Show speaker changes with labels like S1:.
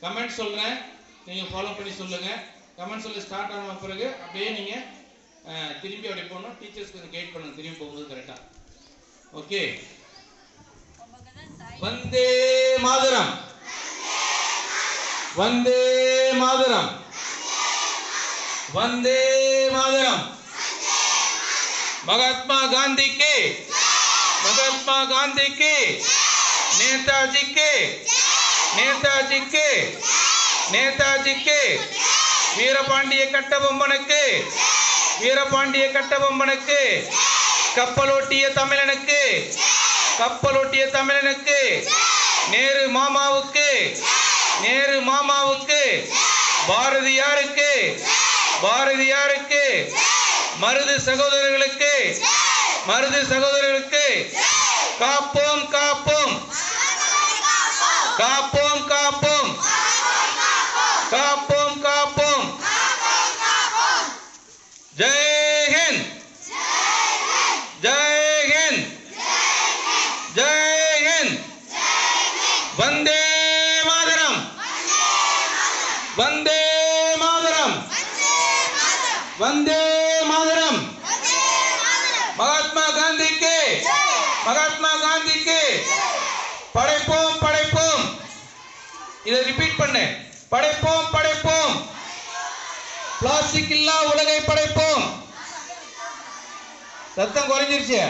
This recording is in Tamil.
S1: கமெண்ட் சொல்றேன், நீங்க ஃபாலோ பண்ணி சொல்லுங்க. கமெண்ட் சொல்லி ஸ்டார்ட் ஆன பிறகு அப்படியே நீங்க திரும்பி அப்படியே போகணும். டீச்சர்ஸ் கொஞ்சம் கைட் பண்ணுங்க திரும்பி போகும்போது கரெக்டா. ஓகே. வந்தே மாதரம், வந்தே மாதரம், वंदे मातरम। महात्मा गांधी के, महात्मा गांधी के, नेताजी के, नेताजी के, नेताजी के, வீரபாண்டிய கட்டபொம்மனுக்கு, வீரபாண்டிய கட்டபொம்மனுக்கு, கப்பலோட்டிய தமிழனுக்கு, கப்பலோட்டிய தமிழனுக்கு, நேரு மாமாவுக்கு, நேரு மாமாவுக்கு, பாரதியாருக்கு, பாரதியாருக்கு, மருது சகோதரர்களுக்கு, மருது சகோதரர்களுக்கு, காப்போம் காப்போம், காப்போம் காப்போம், காப்போம் காப்போம். ஜெய் ஹிந்த், ஜெய் ஹிந்த், ஜெய் ஹிந்த். வந்தே மாதரம், வந்தே மாதரம், वंदे मातरम। महात्मा गांधी के, महात्मा गांधी के, படைப்போம் படைப்போம். இதை ரிப்பீட் பண்ணு. படைப்போம் படைப்போம், பிளாஸ்டிக் இல்லா உலகை படைப்போம். சத்தம் குறைஞ்சிருச்சு.